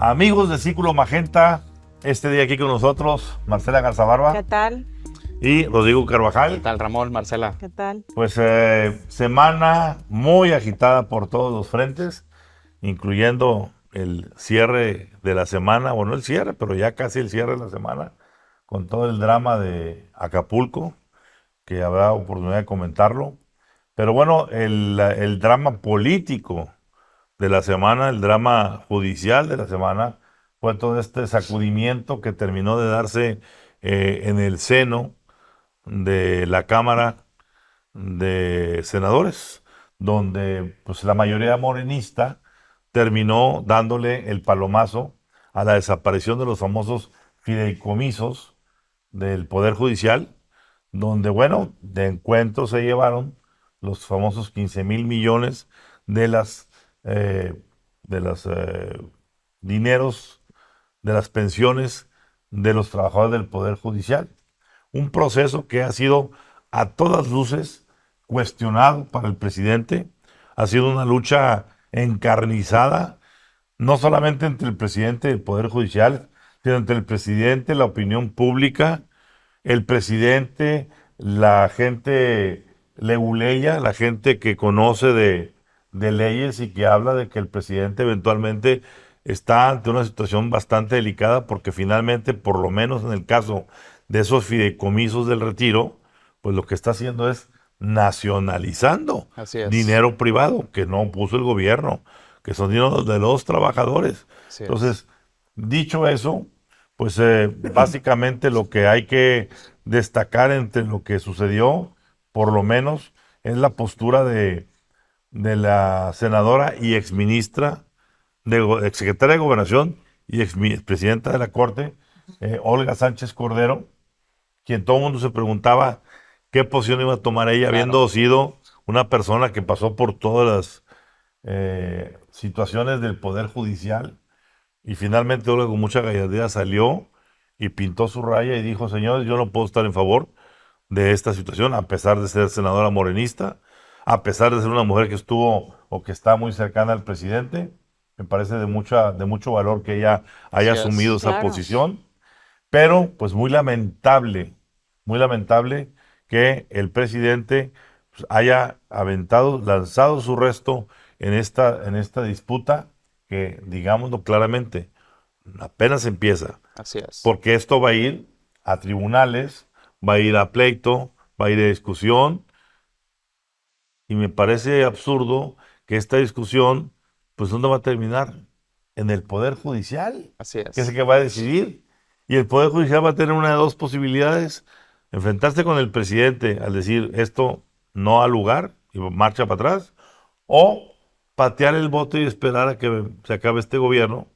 Amigos de Círculo Magenta, este día aquí con nosotros, Marcela Garzabarba. ¿Qué tal? Y Rodrigo Carvajal. ¿Qué tal, Ramón, Marcela? ¿Qué tal? Pues semana muy agitada por todos los frentes, incluyendo el cierre de la semana, bueno, el cierre, pero ya casi el cierre de la semana, con todo el drama de Acapulco, que habrá oportunidad de comentarlo. Pero bueno, el drama político de la semana, el drama judicial de la semana, fue todo este sacudimiento que terminó de darse en el seno de la Cámara de Senadores, donde pues la mayoría morenista terminó dándole el palomazo a la desaparición de los famosos fideicomisos del Poder Judicial, donde, bueno, de encuentro se llevaron los famosos 15,000 millones de las dineros de las pensiones de los trabajadores del Poder Judicial. Un proceso que ha sido a todas luces cuestionado para el presidente. Ha sido una lucha encarnizada, no solamente entre el presidente y el Poder Judicial, sino entre el presidente, la opinión pública, el presidente, la gente leguleya, la gente que conoce de leyes y que habla de que el presidente eventualmente está ante una situación bastante delicada porque finalmente, por lo menos en el caso de esos fideicomisos del retiro, pues lo que está haciendo es nacionalizando Así es. dinero privado que no puso el gobierno, que son dinero de los trabajadores. Así es. Entonces, dicho eso, pues básicamente lo que hay que destacar entre lo que sucedió, por lo menos, es la postura de la senadora y exministra, exsecretaria de Gobernación y expresidenta de la Corte, Olga Sánchez Cordero, quien todo el mundo se preguntaba qué posición iba a tomar ella, Claro. habiendo sido una persona que pasó por todas las situaciones del Poder Judicial. Y finalmente Olga con mucha gallardía salió y pintó su raya y dijo: señores, yo no puedo estar en favor de esta situación, a pesar de ser senadora morenista, a pesar de ser una mujer que estuvo o que está muy cercana al presidente. Me parece de mucho valor que ella haya Así es. asumido esa Claro. posición, pero pues muy lamentable que el presidente pues, haya lanzado su resto en esta disputa que, digámoslo claramente, apenas empieza, Así es. porque esto va a ir a tribunales, va a ir a pleito, va a ir a discusión, y me parece absurdo que esta discusión, pues, ¿dónde va a terminar? En el Poder Judicial, Así es. que es el que va a decidir. Y el Poder Judicial va a tener una de dos posibilidades: enfrentarse con el presidente al decir esto no ha lugar y marcha para atrás, o patear el bote y esperar a que se acabe este gobierno.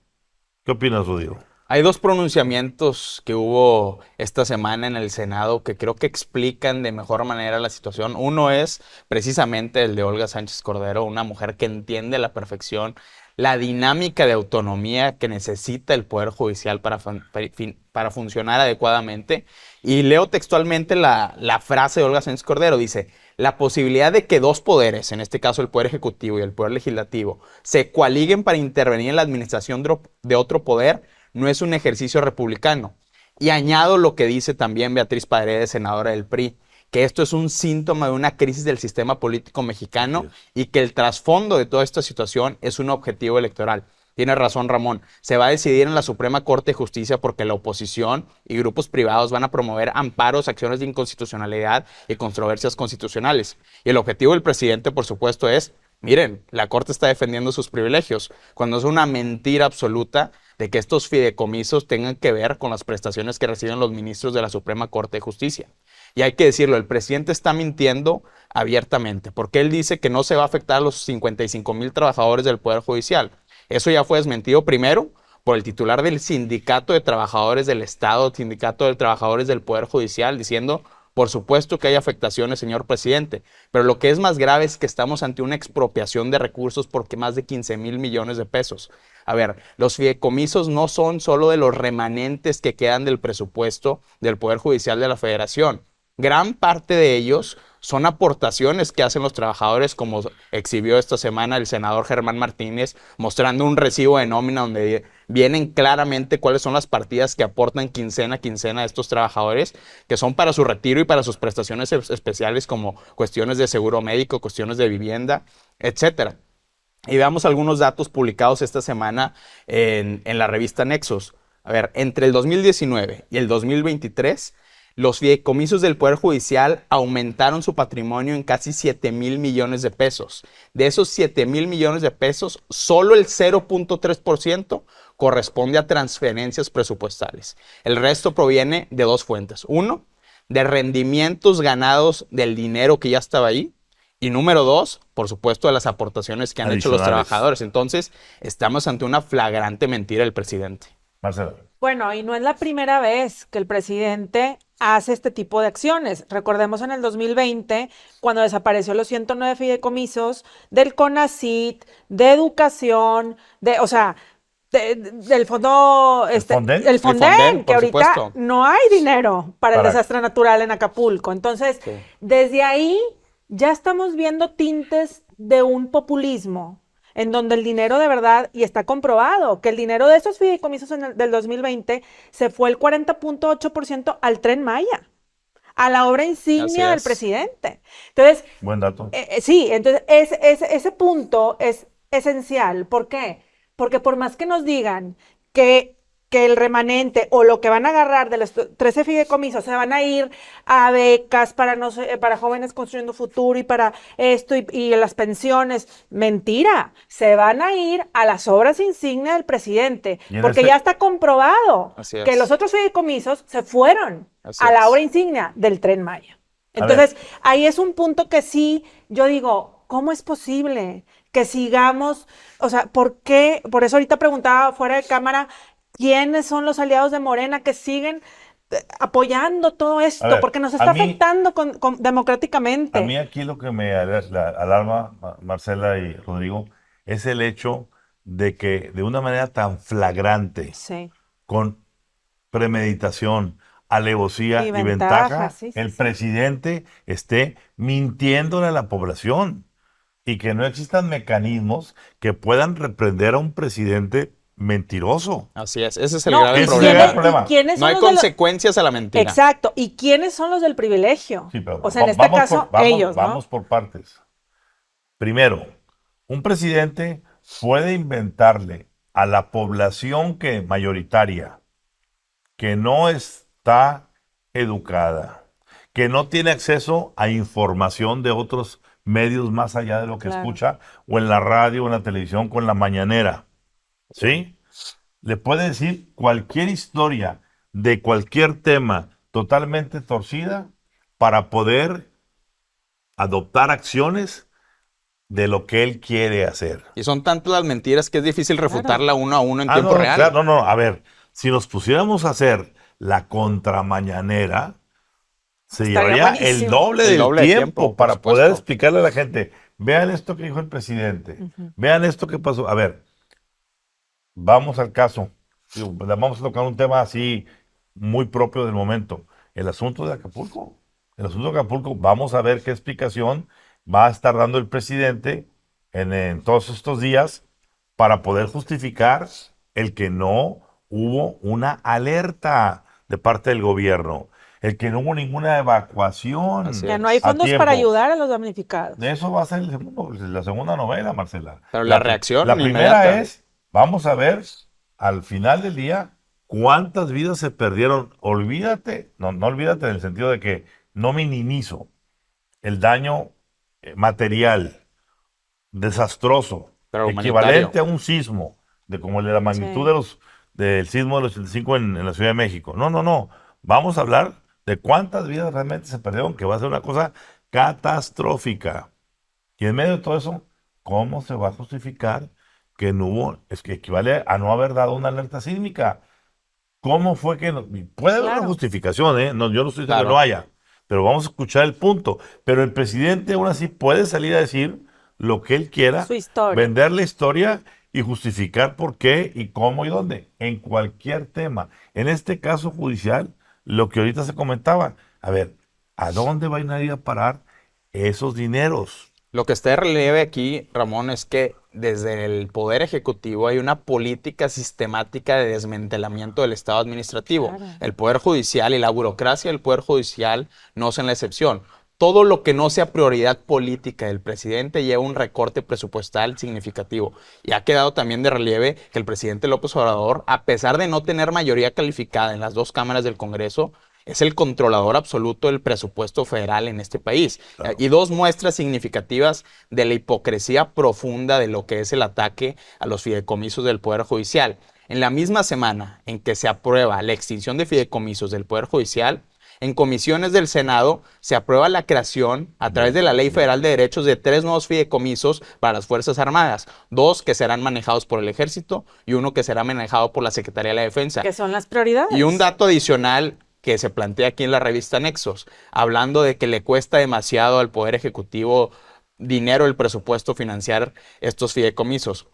¿Qué opinas, Rodrigo? Hay dos pronunciamientos que hubo esta semana en el Senado que creo que explican de mejor manera la situación. Uno es precisamente el de Olga Sánchez Cordero, una mujer que entiende a la perfección la dinámica de autonomía que necesita el Poder Judicial para funcionar adecuadamente. Y leo textualmente la frase de Olga Sánchez Cordero. Dice: la posibilidad de que dos poderes, en este caso el Poder Ejecutivo y el Poder Legislativo, se coaliguen para intervenir en la administración de otro poder no es un ejercicio republicano. Y añado lo que dice también Beatriz Paredes, senadora del PRI, que esto es un síntoma de una crisis del sistema político mexicano y que el trasfondo de toda esta situación es un objetivo electoral. Tiene razón, Ramón. Se va a decidir en la Suprema Corte de Justicia porque la oposición y grupos privados van a promover amparos, acciones de inconstitucionalidad y controversias constitucionales. Y el objetivo del presidente, por supuesto, es: miren, la Corte está defendiendo sus privilegios, cuando es una mentira absoluta de que estos fideicomisos tengan que ver con las prestaciones que reciben los ministros de la Suprema Corte de Justicia. Y hay que decirlo, el presidente está mintiendo abiertamente, porque él dice que no se va a afectar a los 55,000 trabajadores del Poder Judicial. Eso ya fue desmentido primero por el titular del Sindicato de Trabajadores del Estado, Sindicato de Trabajadores del Poder Judicial, diciendo: por supuesto que hay afectaciones, señor presidente, pero lo que es más grave es que estamos ante una expropiación de recursos por más de 15,000 millones de pesos. A ver, los fideicomisos no son solo de los remanentes que quedan del presupuesto del Poder Judicial de la Federación. Gran parte de ellos son aportaciones que hacen los trabajadores, como exhibió esta semana el senador Germán Martínez, mostrando un recibo de nómina donde vienen claramente cuáles son las partidas que aportan quincena a quincena a estos trabajadores, que son para su retiro y para sus prestaciones especiales, como cuestiones de seguro médico, cuestiones de vivienda, etcétera. Y veamos algunos datos publicados esta semana en la revista Nexos. A ver, entre el 2019 y el 2023, los fideicomisos del Poder Judicial aumentaron su patrimonio en casi 7,000 millones de pesos. De esos 7,000 millones de pesos, solo el 0.3% corresponde a transferencias presupuestales. El resto proviene de dos fuentes. Uno, de rendimientos ganados del dinero que ya estaba ahí. Y número dos, por supuesto, de las aportaciones que han hecho los trabajadores. Entonces, estamos ante una flagrante mentira del presidente. Marcela. Bueno, y no es la primera vez que el presidente hace este tipo de acciones. Recordemos en el 2020, cuando desapareció los 109 fideicomisos del CONACYT, de educación, del fondo, el Fonden, que ahorita supuesto. No hay dinero para el desastre natural en Acapulco. Entonces, sí. Desde ahí ya estamos viendo tintes de un populismo en donde el dinero de verdad, y está comprobado, que el dinero de esos fideicomisos del 2020 se fue el 40.8% al Tren Maya, a la obra insignia del presidente. Entonces, buen dato. Sí, entonces ese punto es esencial. ¿Por qué? Porque por más que nos digan que el remanente o lo que van a agarrar de los 13 fideicomisos se van a ir a becas para jóvenes construyendo futuro y para esto y las pensiones. Mentira, se van a ir a las obras insignia del presidente, porque ya está comprobado que los otros fideicomisos se fueron a la obra insignia del Tren Maya. Entonces, ahí es un punto que sí, yo digo, ¿cómo es posible que sigamos? O sea, ¿por qué? Por eso ahorita preguntaba fuera de cámara, ¿quiénes son los aliados de Morena que siguen apoyando todo esto? Porque nos está afectando democráticamente. A mí aquí lo que me alarma, Marcela y Rodrigo, es el hecho de que de una manera tan flagrante, sí, con premeditación, alevosía y ventaja, el presidente esté mintiéndole a la población y que no existan mecanismos que puedan reprender a un presidente mentiroso. Así es, ese es el grave problema. No hay consecuencias a la mentira. Exacto. ¿Y quiénes son los del privilegio? Sí, pero o sea, en este caso, ellos, ¿no? Vamos por partes. Primero, un presidente puede inventarle a la población mayoritaria que no está educada, que no tiene acceso a información de otros medios más allá de lo que escucha o en la radio o en la televisión con la mañanera. ¿Sí? Le puede decir cualquier historia de cualquier tema totalmente torcida para poder adoptar acciones de lo que él quiere hacer. Y son tantas las mentiras que es difícil refutarla uno a uno en tiempo real. Claro, a ver, si nos pusiéramos a hacer la contramañanera, se llevaría el doble del tiempo para poder explicarle a la gente, vean esto que dijo el presidente, vean esto que pasó. A ver, vamos al caso. Vamos a tocar un tema así muy propio del momento. El asunto de Acapulco. Vamos a ver qué explicación va a estar dando el presidente en todos estos días para poder justificar el que no hubo una alerta de parte del gobierno, el que no hubo ninguna evacuación. Que no hay fondos para ayudar a los damnificados. De eso va a ser la segunda novela, Marcela. Pero la reacción la primera es, vamos a ver al final del día cuántas vidas se perdieron. Olvídate, no olvídate en el sentido de que no minimizo el daño material desastroso, equivalente a un sismo de como el de la magnitud del sismo del 85 en la Ciudad de México. No. Vamos a hablar de cuántas vidas realmente se perdieron, que va a ser una cosa catastrófica. Y en medio de todo eso, ¿cómo se va a justificar que no hubo? Es que equivale a no haber dado una alerta sísmica. ¿Cómo fue que no? Puede haber una justificación, ¿eh? No, yo no estoy diciendo que no haya, pero vamos a escuchar el punto. Pero el presidente aún así puede salir a decir lo que él quiera, vender la historia y justificar por qué y cómo y dónde, en cualquier tema. En este caso judicial, lo que ahorita se comentaba, a ver, ¿a dónde va a ir a parar esos dineros. Lo que está de relieve aquí, Ramón, es que desde el Poder Ejecutivo hay una política sistemática de desmantelamiento del Estado administrativo. Claro. El Poder Judicial y la burocracia del Poder Judicial no son la excepción. Todo lo que no sea prioridad política del presidente lleva un recorte presupuestal significativo. Y ha quedado también de relieve que el presidente López Obrador, a pesar de no tener mayoría calificada en las dos cámaras del Congreso, es el controlador absoluto del presupuesto federal en este país. Claro. Y dos muestras significativas de la hipocresía profunda de lo que es el ataque a los fideicomisos del Poder Judicial. En la misma semana en que se aprueba la extinción de fideicomisos del Poder Judicial, en comisiones del Senado se aprueba la creación, a través de la Ley Federal de Derechos, de 3 nuevos fideicomisos para las Fuerzas Armadas. 2 que serán manejados por el Ejército y 1 que será manejado por la Secretaría de la Defensa. Que son las prioridades. Y un dato adicional que se plantea aquí en la revista Nexos, hablando de que le cuesta demasiado al Poder Ejecutivo dinero el presupuesto financiar estos fideicomisos.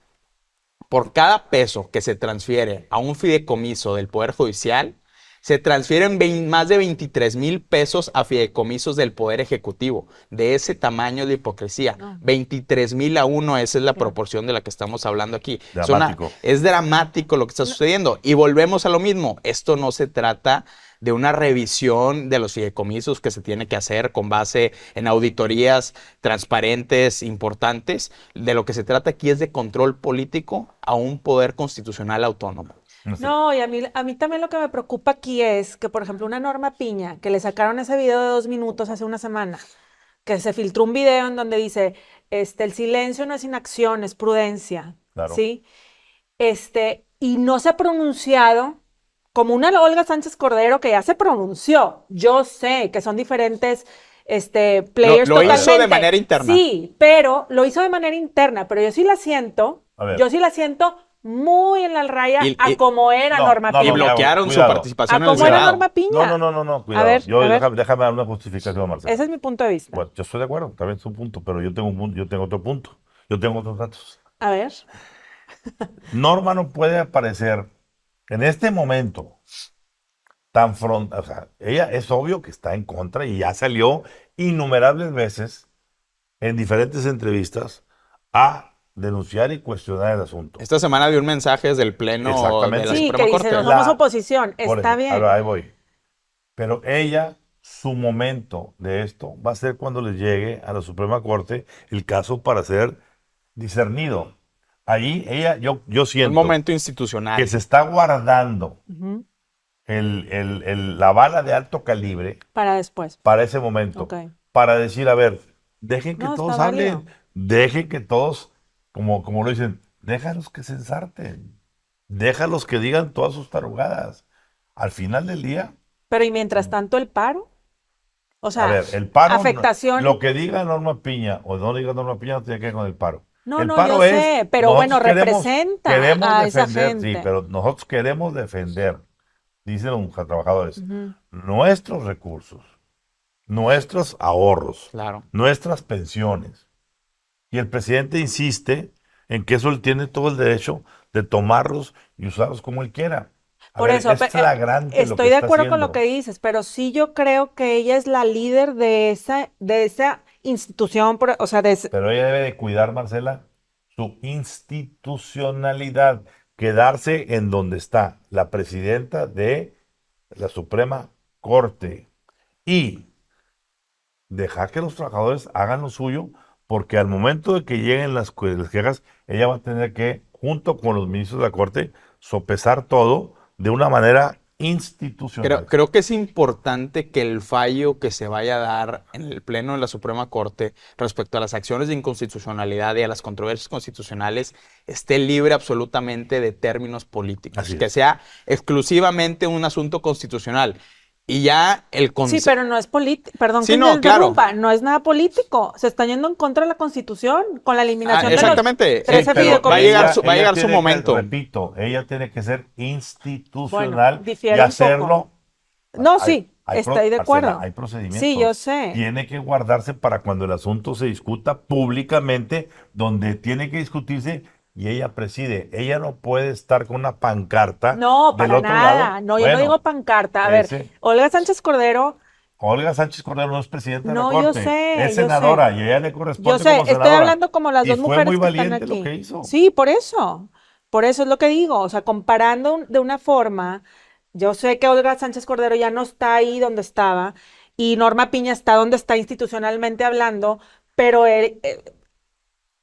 Por cada peso que se transfiere a un fideicomiso del Poder Judicial, se transfieren más de 23,000 pesos a fideicomisos del Poder Ejecutivo. De ese tamaño de hipocresía. 23,000 a 1, esa es la proporción de la que estamos hablando aquí. Dramático. Es dramático lo que está sucediendo. Y volvemos a lo mismo. Esto no se trata de una revisión de los fideicomisos que se tiene que hacer con base en auditorías transparentes, importantes. De lo que se trata aquí es de control político a un poder constitucional autónomo. No, y a mí también lo que me preocupa aquí es que, por ejemplo, una Norma Piña, que le sacaron ese video de 2 minutos hace una semana, que se filtró un video en donde dice, el silencio no es inacción, es prudencia, Claro. ¿sí? Y no se ha pronunciado como una Olga Sánchez Cordero que ya se pronunció. Yo sé que son diferentes players Lo hizo totalmente. de manera interna. Sí, pero lo hizo de manera interna, pero yo sí la siento, A ver. muy en la raya Y- a como era no, Norma no, Y Piña. bloquearon cuidado. su participación ¿A en el cómo era Senado. Norma Piña? No, cuidado. ver, a ver. Déjame dar una justificación, Marcelo. Ese es mi punto de vista. Bueno, yo estoy de acuerdo, también es un punto, pero yo tengo otro punto. Yo tengo otros datos. A ver. Norma no puede aparecer en este momento tan frontal. O sea, ella es obvio que está en contra y ya salió innumerables veces en diferentes entrevistas a denunciar y cuestionar el asunto. Esta semana dio un mensaje desde el Pleno de Exactamente. la Sí, Suprema que Corte. dice, no La- somos oposición. Por Está eso, bien. ahora ahí voy. Pero ella, su momento de esto va a ser cuando le llegue a la Suprema Corte el caso para ser discernido. Ahí ella, yo Un siento momento institucional. que se está guardando Ujú. la bala de alto calibre Para después. para ese momento. Ok. Para decir, a ver, dejen que No, todos está hablen, válido. dejen que todos, como lo dicen, déjalos que se ensarten, déjalos que digan todas sus tarugadas. Al final del día, Pero y mientras tanto el paro. O sea, a ver, el paro, afectación. lo que diga Norma Piña o no diga Norma Piña no tiene que ver con el paro. No, El no, paro yo es, sé, pero nosotros bueno, representa queremos a esa defender, gente. sí, pero nosotros queremos defender, dicen los trabajadores, Ujú. nuestros recursos, nuestros ahorros, Claro. nuestras pensiones. Y el presidente insiste en que eso él tiene todo el derecho de tomarlos y usarlos como él quiera. A Por ver, eso, es flagrante lo estoy que de está acuerdo con lo haciendo. que dices, pero sí yo creo que ella es la líder de esa institución, o sea, Pero ella debe de cuidar, Marcela, su institucionalidad, quedarse en donde está la presidenta de la Suprema Corte y dejar que los trabajadores hagan lo suyo, porque al momento de que lleguen las quejas, ella va a tener que, junto con los ministros de la Corte, sopesar todo de una manera institucional. Creo que es importante que el fallo que se vaya a dar en el Pleno de la Suprema Corte respecto a las acciones de inconstitucionalidad y a las controversias constitucionales esté libre absolutamente de términos políticos, Así que es. sea exclusivamente un asunto constitucional. Y ya el Sí, concepto... pero no es político, perdón Sí, que no, me claro. interrumpa, no es nada político, se están yendo en contra de la Constitución con la eliminación de los exactamente. 13 pero fideicomisos. va a llegar su ella momento. tiene que, repito, ella tiene que ser institucional Bueno, y difiere un hacerlo. poco. No, Hay- sí, hay estoy de Marcela, acuerdo. hay procedimientos. Sí, yo sé. Tiene que guardarse para cuando el asunto se discuta públicamente, donde tiene que discutirse y ella preside. Ella no puede estar con una pancarta No, del para otro nada. lado. No, yo no Bueno, digo pancarta. A ver, ese- Olga Sánchez Cordero Olga Sánchez Cordero no es presidenta de la No, yo Corte, sé, es yo senadora sé. y a ella le Yo corresponde sé, como estoy senadora. hablando como las Y dos fue mujeres muy que están valiente lo aquí. que hizo. Sí, por eso. Por eso es lo que digo. O sea, comparando de una forma, yo sé que Olga Sánchez Cordero ya no está ahí donde estaba y Norma Piña está donde está institucionalmente hablando, pero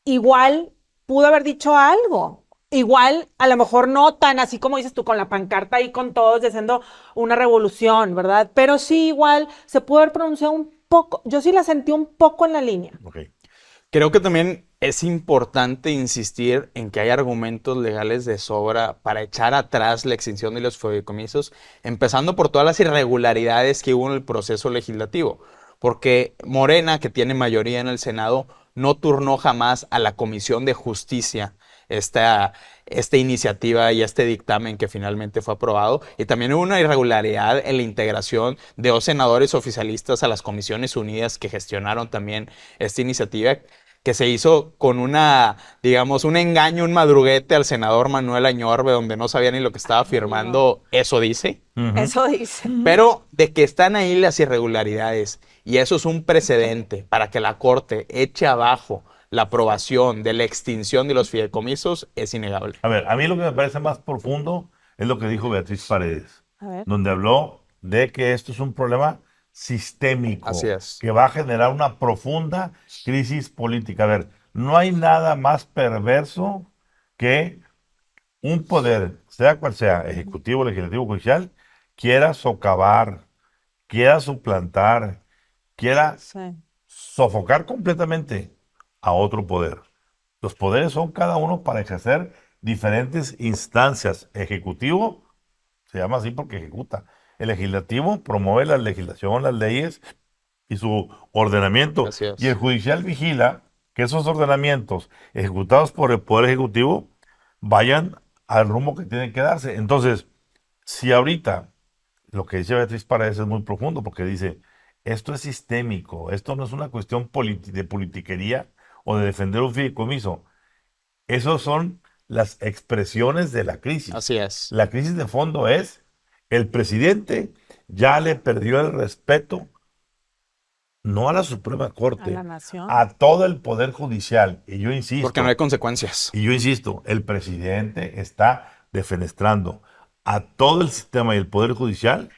igual pudo haber dicho algo. Igual, a lo mejor no tan así como dices tú, con la pancarta ahí con todos, haciendo una revolución, ¿verdad? Pero sí, igual se pudo haber pronunciado un poco. Yo sí la sentí un poco en la línea. Ok. Creo que también es importante insistir en que hay argumentos legales de sobra para echar atrás la extinción de los fideicomisos, empezando por todas las irregularidades que hubo en el proceso legislativo. Porque Morena, que tiene mayoría en el Senado, no turnó jamás a la Comisión de Justicia esta iniciativa y este dictamen que finalmente fue aprobado. Y también hubo una irregularidad en la integración de 2 senadores oficialistas a las Comisiones Unidas que gestionaron también esta iniciativa, que se hizo con digamos, un engaño, un madruguete al senador Manuel Añorbe, donde no sabía ni lo que estaba firmando, eso dice. Ujú. Eso dice. Pero de que están ahí las irregularidades, y eso es un precedente para que la Corte eche abajo la aprobación de la extinción de los fideicomisos, es innegable. A ver, a mí lo que me parece más profundo es lo que dijo Beatriz Paredes, A ver. donde habló de que esto es un problema sistémico, Así es. que va a generar una profunda crisis política. A ver, no hay nada más perverso que un poder, sea cual sea, ejecutivo, legislativo, judicial, quiera socavar, quiera suplantar, quiera Sí. sofocar completamente a otro poder. Los poderes son cada uno para ejercer diferentes instancias. Ejecutivo se llama así porque ejecuta. El legislativo promueve la legislación, las leyes y su ordenamiento. Así es. Y el judicial vigila que esos ordenamientos ejecutados por el Poder Ejecutivo vayan al rumbo que tienen que darse. Entonces, si ahorita lo que dice Beatriz Paredes es muy profundo porque dice, esto es sistémico, esto no es una cuestión de politiquería o de defender un fideicomiso. Esos son las expresiones de la crisis. Así es. La crisis de fondo es, el presidente ya le perdió el respeto, no a la Suprema A Corte, la nación. a todo el Poder Judicial. Y yo insisto, Porque no hay consecuencias. el presidente está defenestrando a todo el sistema y el Poder Judicial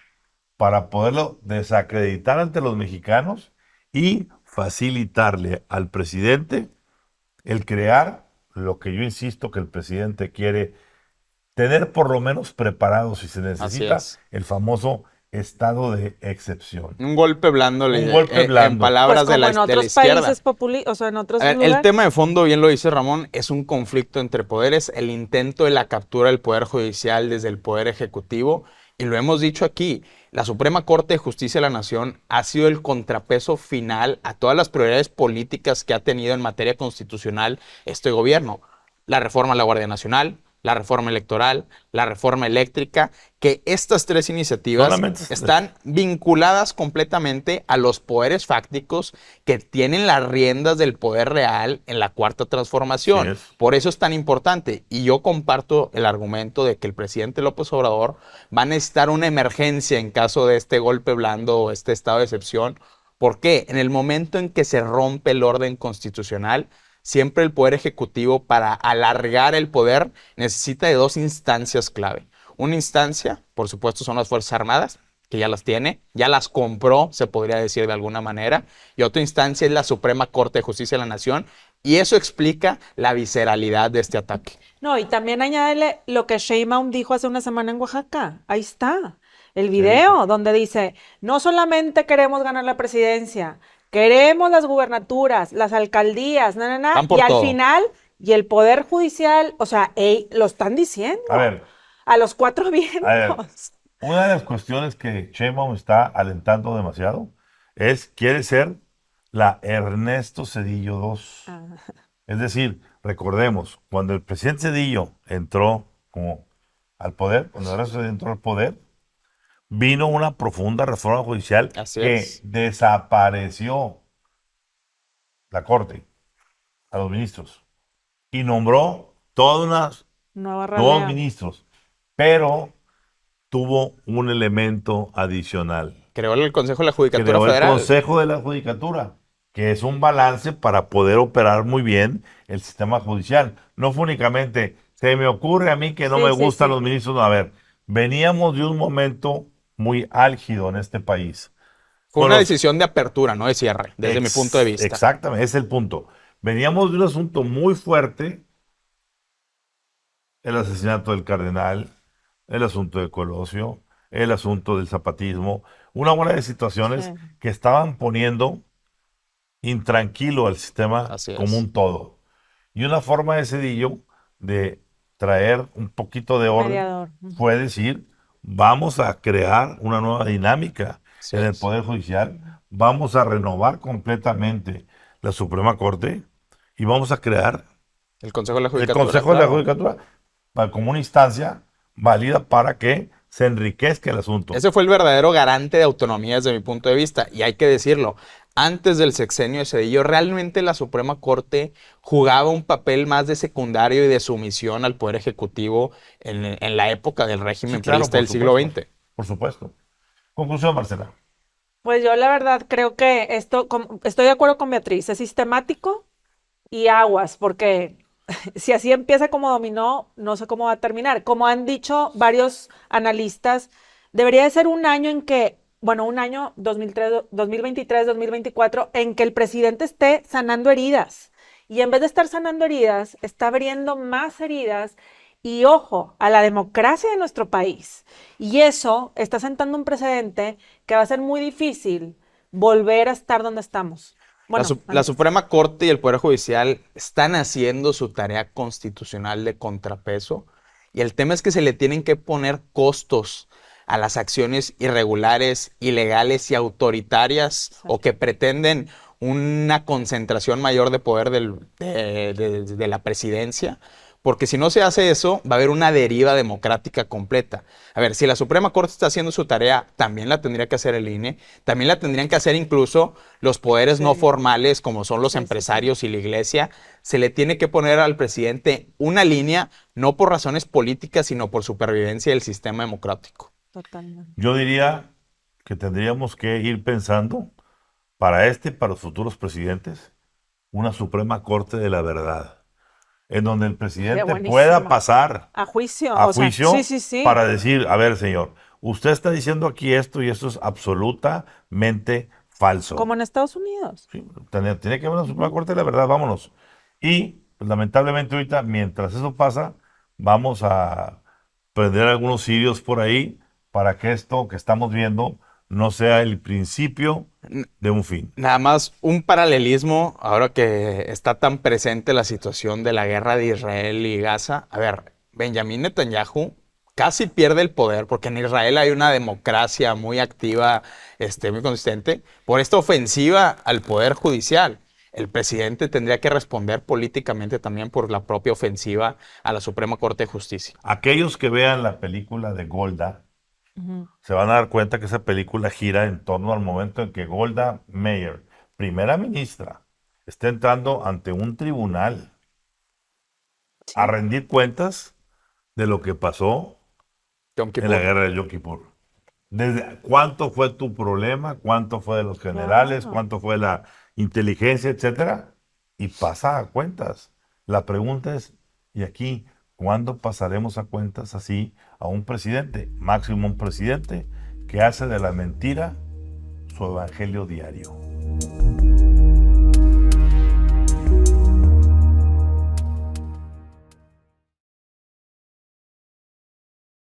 para poderlo desacreditar ante los mexicanos y facilitarle al presidente el crear lo que yo insisto que el presidente quiere tener por lo menos preparado si se necesita, es. el famoso estado de excepción. Un golpe blando, Un golpe en blando. palabras Pues como en de la otros izquierda. países o sea, en otros A ver, lugares. el tema de fondo, bien lo dice Ramón, es un conflicto entre poderes, el intento de la captura del Poder Judicial desde el Poder Ejecutivo, y lo hemos dicho aquí, la Suprema Corte de Justicia de la Nación ha sido el contrapeso final a todas las prioridades políticas que ha tenido en materia constitucional este gobierno. La reforma a la Guardia Nacional, la reforma electoral, la reforma eléctrica, que estas 3 iniciativas Solamente estas 3. están vinculadas completamente a los poderes fácticos que tienen las riendas del poder real en la Cuarta Transformación. Sí es. Por eso es tan importante. Y yo comparto el argumento de que el presidente López Obrador va a necesitar una emergencia en caso de este golpe blando o este estado de excepción. ¿Por qué? En el momento en que se rompe el orden constitucional, siempre el Poder Ejecutivo, para alargar el poder, necesita de 2 instancias clave. Una instancia, por supuesto, son las Fuerzas Armadas, que ya las tiene, ya las compró, se podría decir de alguna manera. Y otra instancia es la Suprema Corte de Justicia de la Nación. Y eso explica la visceralidad de este ataque. No, y también añádele lo que Sheinbaum dijo hace una semana en Oaxaca. Ahí está, el video donde dice, no solamente queremos ganar la presidencia, queremos las gubernaturas, las alcaldías, Van por y al todo. final, y el Poder Judicial, o sea, lo están diciendo. A ver, A los 4 a ver, vientos. una de las cuestiones que Sheinbaum está alentando demasiado es, quiere ser la Ernesto Zedillo II. Ah, Es decir, recordemos, cuando el presidente Zedillo entró como al poder, cuando Ernesto Zedillo entró al poder, vino una profunda reforma judicial Así que es. desapareció la Corte a los ministros y nombró todas unas nueva nuevos ralea. ministros, pero tuvo un elemento adicional. Creó el Consejo de la Judicatura creó el Federal. Consejo de la Judicatura, que es un balance para poder operar muy bien el sistema judicial. No fue únicamente, se me ocurre a mí que no Sí, me sí, gustan sí. los ministros. No, a ver, veníamos de un momento muy álgido en este país. Fue Con una los- decisión de apertura, no de cierre, desde mi punto de vista. Exactamente, ese es el punto. Veníamos de un asunto muy fuerte, el asesinato del cardenal, el asunto de Colosio, el asunto del zapatismo, una buena de situaciones Sí. que estaban poniendo intranquilo al sistema Así es. como un todo. Y una forma de Cedillo de traer un poquito de orden Mediador. fue decir, vamos a crear una nueva dinámica Así en el es. Poder Judicial, vamos a renovar completamente la Suprema Corte y vamos a crear El Consejo de la el Judicatura. Consejo de la claro. Judicatura como una instancia válida para que se enriquezca el asunto. Ese fue el verdadero garante de autonomía desde mi punto de vista. Y hay que decirlo, antes del sexenio de Cedillo, realmente la Suprema Corte jugaba un papel más de secundario y de sumisión al Poder Ejecutivo en la época del régimen Sí, claro, priista por del siglo supuesto. XX. Por supuesto. Conclusión, Marcela. Pues yo la verdad creo que estoy de acuerdo con Beatriz, es sistemático y aguas, porque si así empieza como dominó, no sé cómo va a terminar. Como han dicho varios analistas, debería de ser un año en que, bueno, un año 2023, 2024, en que el presidente esté sanando heridas. Y en vez de estar sanando heridas, está abriendo más heridas y ojo a la democracia de nuestro país. Y eso está sentando un precedente que va a ser muy difícil volver a estar donde estamos. Bueno, La Suprema Corte y el Poder Judicial están haciendo su tarea constitucional de contrapeso y el tema es que se le tienen que poner costos a las acciones irregulares, ilegales y autoritarias o que pretenden una concentración mayor de poder de la presidencia. Porque si no se hace eso, va a haber una deriva democrática completa. A ver, si la Suprema Corte está haciendo su tarea, también la tendría que hacer el INE, también la tendrían que hacer incluso los poderes no Sí. formales, como son los Sí, sí, sí. empresarios y la iglesia. Se le tiene que poner al presidente una línea, no por razones políticas, sino por supervivencia del sistema democrático. totalmente. Yo diría que tendríamos que ir pensando para y para los futuros presidentes una Suprema Corte de la Verdad, en donde el presidente buenísimo. pueda pasar A juicio, a o sea, juicio sí, sí, sí. para decir, a ver, señor, usted está diciendo aquí esto y esto es absolutamente falso. Como en Estados Unidos. Sí, tiene que haber una Suprema Corte de la Verdad, vámonos. Y pues, lamentablemente ahorita, mientras eso pasa, vamos a prender algunos cirios por ahí para que esto que estamos viendo no sea el principio de un fin. Nada más un paralelismo, ahora que está tan presente la situación de la guerra de Israel y Gaza. A ver, Benjamín Netanyahu casi pierde el poder porque en Israel hay una democracia muy activa, muy consistente, por esta ofensiva al poder judicial. El presidente tendría que responder políticamente también por la propia ofensiva a la Suprema Corte de Justicia. Aquellos que vean la película de Golda Ujú. se van a dar cuenta que esa película gira en torno al momento en que Golda Meir, primera ministra, está entrando ante un tribunal Sí. a rendir cuentas de lo que pasó Yom en la Kippur. guerra de Yom Kippur. Desde cuánto fue tu problema, cuánto fue de los generales, Claro. cuánto fue la inteligencia, etcétera, y pasa a cuentas. La pregunta es, ¿y aquí cuándo pasaremos a cuentas así a un presidente, máximo un presidente que hace de la mentira su evangelio diario?